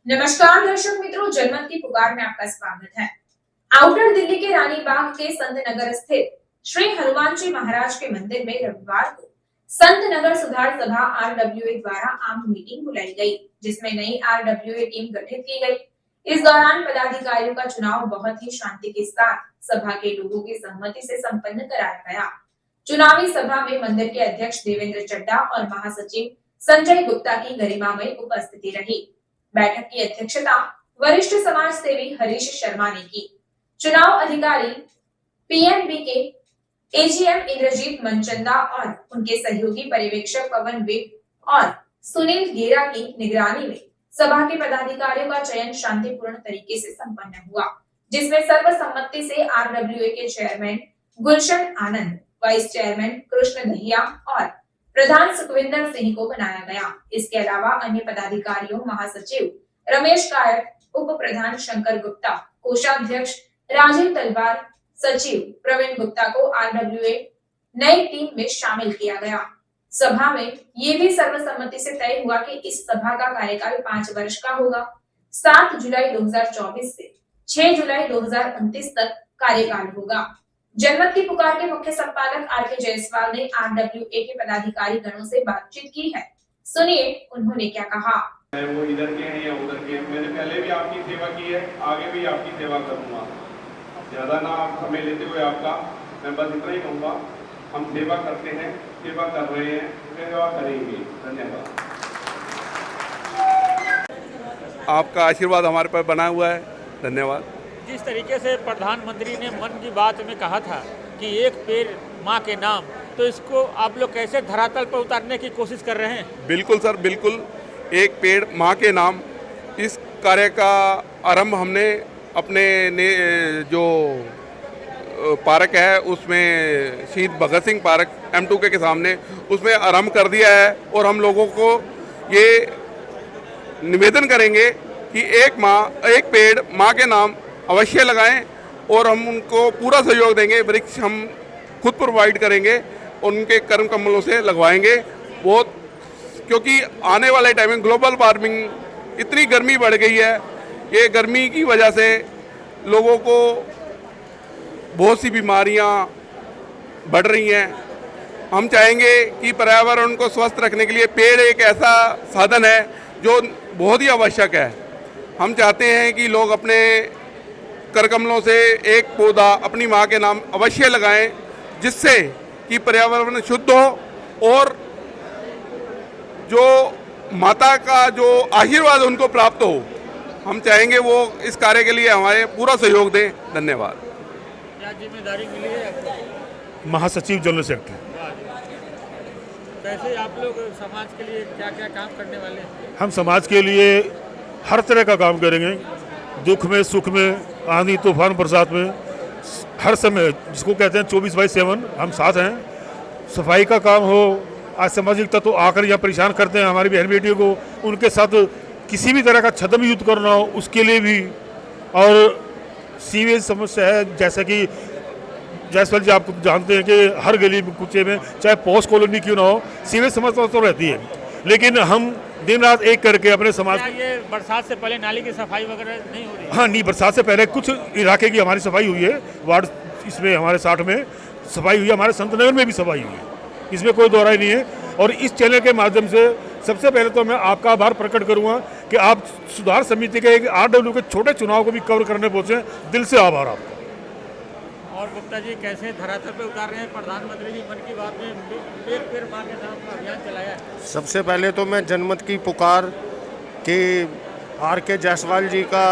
नमस्कार दर्शक मित्रों, जनमत की पुकार में आपका स्वागत है। आउटर दिल्ली के रानी बाग के संत नगर स्थित श्री हनुमान जी महाराज के मंदिर में रविवार को संत नगर सुधार सभा आरडब्ल्यूए द्वारा आम मीटिंग बुलाई गई, जिसमें नई आरडब्ल्यूए टीम गठित की गई। इस दौरान पदाधिकारियों का चुनाव बहुत ही शांति के साथ सभा के लोगों की सहमति से संपन्न कराया गया। चुनावी सभा में मंदिर के अध्यक्ष देवेंद्र चड्डा और महासचिव संजय गुप्ता की गरिमामय उपस्थिति रही। बैठक की अध्यक्षता वरिष्ठ समाज सेवी हरीश शर्मा ने की। चुनाव अधिकारी पीएनबी के एजीएम इंद्रजीत मनचंदा और उनके सहयोगी पर्यवेक्षक पवन विप और सुनील गेरा की निगरानी में सभा के पदाधिकारियों का चयन शांतिपूर्ण तरीके से संपन्न हुआ, जिसमें सर्वसम्मति से आरडब्ल्यूए के चेयरमैन गुलशन आनंद, वाइस चेयरमैन कृष्ण दहिया और प्रधान सुखविंदर सिंह को बनाया गया। इसके अलावा अन्य पदाधिकारियों महासचिव रमेश कायत, उप प्रधान शंकर गुप्ता, कोषाध्यक्ष राजीव तलवार, सचिव प्रवीण गुप्ता को आरडब्ल्यूए नई टीम में शामिल किया गया। सभा में ये भी सर्वसम्मति से तय हुआ कि इस सभा का कार्यकाल 5 वर्ष का होगा। 7 जुलाई 2024 से 6 जुलाई 2029 तक कार्यकाल होगा। जनमत की पुकार के मुख्य संपादक आर के जायसवाल ने आरडब्ल्यूए के पदाधिकारी गणों से बातचीत की है। सुनिए उन्होंने क्या कहा। वो इधर के हैं या उधर के हैं, मैंने पहले भी आपकी सेवा की है, आगे भी आपकी सेवा करूंगा। ज्यादा ना आप समय लेते हुए आपका मैं बस इतना ही कहूँगा, हम सेवा करते हैं, सेवा कर रहे हैं, सेवा करेंगे। धन्यवाद। आपका आशीर्वाद हमारे पर बना हुआ है। धन्यवाद। जिस तरीके से प्रधानमंत्री ने मन की बात में कहा था कि एक पेड़ माँ के नाम, तो इसको आप लोग कैसे धरातल पर उतारने की कोशिश कर रहे हैं? बिल्कुल सर, बिल्कुल। एक पेड़ माँ के नाम, इस कार्य का आरंभ हमने अपने जो पार्क है उसमें शहीद भगत सिंह पार्क M2K के सामने उसमें आरंभ कर दिया है। और हम लोगों को ये निवेदन करेंगे कि एक पेड़ माँ के नाम अवश्य लगाएं और हम उनको पूरा सहयोग देंगे। वृक्ष हम खुद प्रोवाइड करेंगे, उनके कर्म कमलों से लगवाएंगे बहुत, क्योंकि आने वाले टाइम में ग्लोबल वार्मिंग, इतनी गर्मी बढ़ गई है। ये गर्मी की वजह से लोगों को बहुत सी बीमारियां बढ़ रही हैं। हम चाहेंगे कि पर्यावरण को स्वस्थ रखने के लिए पेड़ एक ऐसा साधन है जो बहुत ही आवश्यक है। हम चाहते हैं कि लोग अपने करकमलों से एक पौधा अपनी माँ के नाम अवश्य लगाएं, जिससे कि पर्यावरण शुद्ध हो और जो माता का जो आशीर्वाद उनको प्राप्त हो। हम चाहेंगे वो इस कार्य के लिए हमारे पूरा सहयोग दें। धन्यवाद। क्या जिम्मेदारी मिली है आपको? महासचिव जनरल सेक्रेटरी। कैसे आप लोग समाज के लिए क्या क्या काम करने वाले हैं? हम समाज के लिए हर तरह का काम करेंगे, दुख में, सुख में, आंधी तूफान बरसात में, हर समय, जिसको कहते हैं 24/7 हम साथ हैं। सफाई का काम हो, आज सामाजिक तत्व आकर यहाँ परेशान करते हैं हमारी बहन बेटियों को, उनके साथ किसी भी तरह का छद्म युद्ध करना हो उसके लिए भी। और सीवेज समस्या है, जैसा कि जायसवाल जी आप जानते हैं कि हर गली में कुचे में, चाहे पोस्ट कॉलोनी क्यों ना हो, सीवेज समस्या तो रहती है। लेकिन हम दिन रात एक करके अपने समाज, ये बरसात से पहले नाली की सफाई वगैरह नहीं हो रही? हाँ, नहीं, बरसात से पहले कुछ इलाके की हमारी सफाई हुई है, वार्ड इसमें हमारे 60 में सफाई हुई है, हमारे संतनगर में भी सफाई हुई है, इसमें कोई दोहराई नहीं है। और इस चैनल के माध्यम से सबसे पहले तो मैं आपका आभार प्रकट करूंगा कि आप सुधार समिति के आरडब्ल्यू के छोटे चुनाव को भी कवर करने पहुंचे। दिल से आभार आपका। और गुप्ता जी कैसे धरातल पे उतार रहे हैं? प्रधानमंत्री जी मन की बात में पेड़ माँ के नाम का अभियान चलाया है। सबसे पहले तो मैं जनमत की पुकार के आर के जायसवाल जी का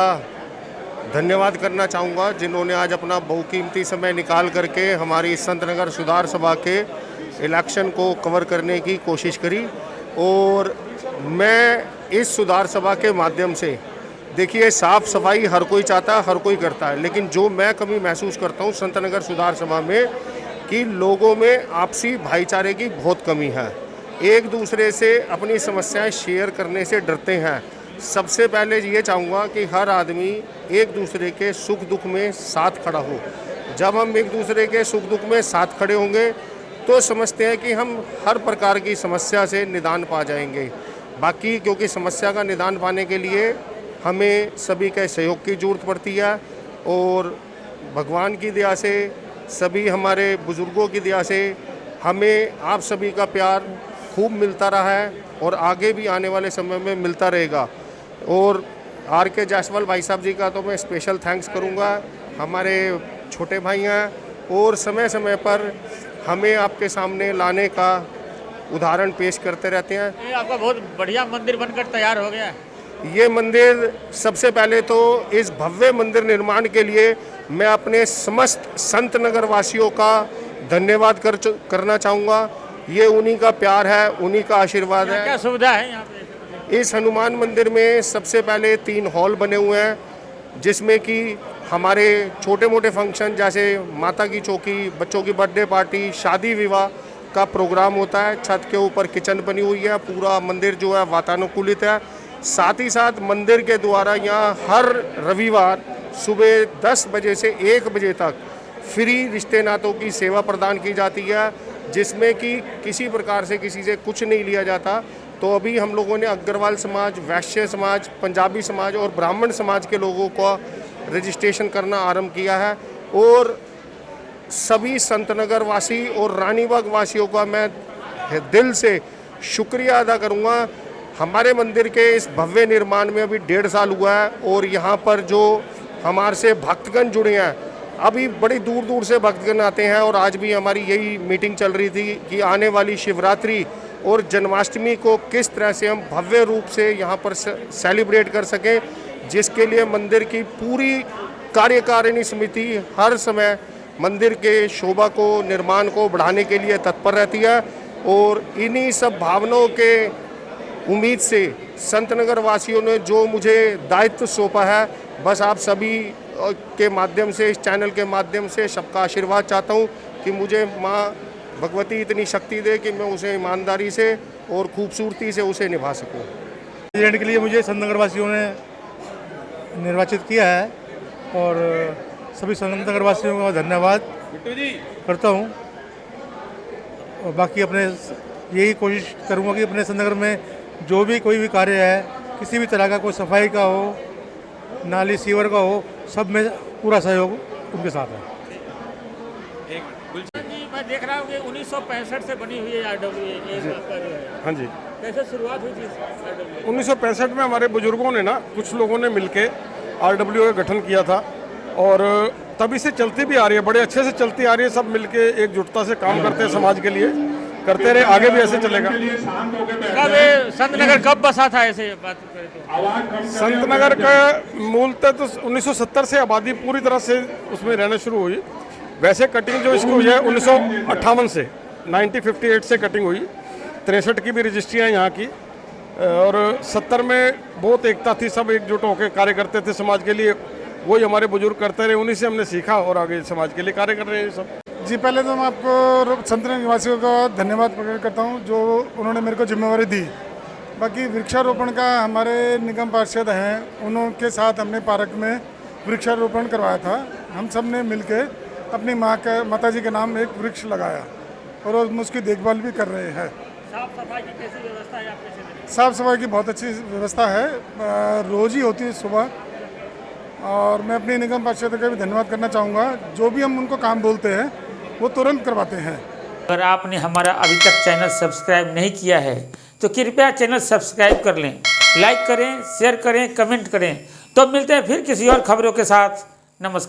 धन्यवाद करना चाहूँगा, जिन्होंने आज अपना बहुकीमती समय निकाल करके हमारी संत नगर सुधार सभा के इलेक्शन को कवर करने की कोशिश करी। और मैं इस सुधार सभा के माध्यम से, देखिए, साफ़ सफाई हर कोई चाहता है, हर कोई करता है, लेकिन जो मैं कमी महसूस करता हूँ संत नगर सुधार सभा में कि लोगों में आपसी भाईचारे की बहुत कमी है। एक दूसरे से अपनी समस्याएं शेयर करने से डरते हैं। सबसे पहले ये चाहूँगा कि हर आदमी एक दूसरे के सुख दुख में साथ खड़ा हो। जब हम एक दूसरे के सुख दुख में साथ खड़े होंगे तो समझते हैं कि हम हर प्रकार की समस्या से निदान पा जाएंगे। बाकी क्योंकि समस्या का निदान पाने के लिए हमें सभी के सहयोग की ज़रूरत पड़ती है और भगवान की दया से, सभी हमारे बुज़ुर्गों की दया से हमें आप सभी का प्यार खूब मिलता रहा है और आगे भी आने वाले समय में मिलता रहेगा। और आर के जायसवाल भाई साहब जी का तो मैं स्पेशल थैंक्स करूंगा, हमारे छोटे भाई हैं और समय समय पर हमें आपके सामने लाने का उदाहरण पेश करते रहते हैं। ये आपका बहुत बढ़िया मंदिर बनकर तैयार हो गया है। ये मंदिर, सबसे पहले तो इस भव्य मंदिर निर्माण के लिए मैं अपने समस्त संत नगर वासियों का धन्यवाद करना चाहूँगा। ये उन्हीं का प्यार है, उन्हीं का आशीर्वाद है। क्या सुविधा है यहाँ पे? इस हनुमान मंदिर में सबसे पहले 3 हॉल बने हुए हैं, जिसमें कि हमारे छोटे मोटे फंक्शन जैसे माता की चौकी, बच्चों की बर्थडे पार्टी, शादी विवाह का प्रोग्राम होता है। छत के ऊपर किचन बनी हुई है, पूरा मंदिर जो है वातानुकूलित है। साथ ही साथ मंदिर के द्वारा यहाँ हर रविवार सुबह 10 बजे से 1 बजे तक फ्री रिश्ते नातों की सेवा प्रदान की जाती है, जिसमें कि किसी प्रकार से किसी से कुछ नहीं लिया जाता। तो अभी हम लोगों ने अग्रवाल समाज, वैश्य समाज, पंजाबी समाज और ब्राह्मण समाज के लोगों का रजिस्ट्रेशन करना आरंभ किया है और सभी संतनगर वासी और रानीबाग वासियों का मैं दिल से शुक्रिया अदा करूंगा। हमारे मंदिर के इस भव्य निर्माण में अभी 1.5 साल हुआ है और यहाँ पर जो हमारे से भक्तगण जुड़े हैं, अभी बड़ी दूर दूर से भक्तगण आते हैं और आज भी हमारी यही मीटिंग चल रही थी कि आने वाली शिवरात्रि और जन्माष्टमी को किस तरह से हम भव्य रूप से यहाँ पर सेलिब्रेट कर सकें, जिसके लिए मंदिर की पूरी कार्यकारिणी समिति हर समय मंदिर के शोभा को, निर्माण को बढ़ाने के लिए तत्पर रहती है। और इन्हीं सब भावनाओं के उम्मीद से संतनगर वासियों ने जो मुझे दायित्व सौंपा है, बस आप सभी के माध्यम से, इस चैनल के माध्यम से सबका आशीर्वाद चाहता हूँ कि मुझे माँ भगवती इतनी शक्ति दे कि मैं उसे ईमानदारी से और खूबसूरती से उसे निभा सकूँ। प्रेसिडेंट के लिए मुझे संतनगर वासियों ने निर्वाचित किया है और सभी संतनगर वासियों का धन्यवाद करता हूँ। और बाकी अपने यही कोशिश करूँगा कि अपने संतनगर में जो भी कोई भी कार्य है, किसी भी तरह का, कोई सफाई का हो, नाली सीवर का हो, सब में पूरा सहयोग उनके साथ है। जी, मैं देख रहा हूँ कि 1965 से बनी हुई है RWA। हाँ जी, कैसे शुरुआत हुई थी RWA? 1965 में हमारे बुजुर्गों ने ना, कुछ लोगों ने मिलके RWA का गठन किया था और तभी से चलती भी आ रही है, बड़े अच्छे से चलती आ रही है। सब मिलके एकजुटता से काम करते हैं, समाज के लिए करते रहे, आगे भी ऐसे चलेगा। कब संतनगर कब बसा था, ऐसे बात करें तो? संतनगर का मूलतः तो 1970 से आबादी पूरी तरह से उसमें रहना शुरू हुई। वैसे कटिंग जो इसकी हुई है 1958 से, 1958 से कटिंग हुई। 63 की भी रजिस्ट्री है यहाँ की और 70 में बहुत एकता थी, सब एकजुट होकर कार्य करते थे समाज के लिए। वही हमारे बुजुर्ग करते रहे, उन्हीं से हमने सीखा और आगे समाज के लिए कार्य कर रहे हैं सब। जी, पहले तो मैं आपको संतनगर निवासियों का धन्यवाद प्रकट करता हूँ जो उन्होंने मेरे को जिम्मेवारी दी। बाकी वृक्षारोपण का हमारे निगम पार्षद हैं, उनके साथ हमने पार्क में वृक्षारोपण करवाया था। हम सब ने मिलके अपनी माता जी के नाम एक वृक्ष लगाया और हम उसकी देखभाल भी कर रहे हैं। साफ सफाई की कैसी व्यवस्था है आपके क्षेत्र में? साफ़ सफाई की बहुत अच्छी व्यवस्था है, रोज़ ही होती है सुबह। और मैं अपने निगम पार्षद का भी धन्यवाद करना चाहूँगा, जो भी हम उनको काम बोलते हैं वो तुरंत करवाते हैं। अगर आपने हमारा अभी तक चैनल सब्सक्राइब नहीं किया है तो कृपया चैनल सब्सक्राइब कर लें, लाइक करें, शेयर करें, कमेंट करें। तो मिलते हैं फिर किसी और खबरों के साथ। नमस्कार।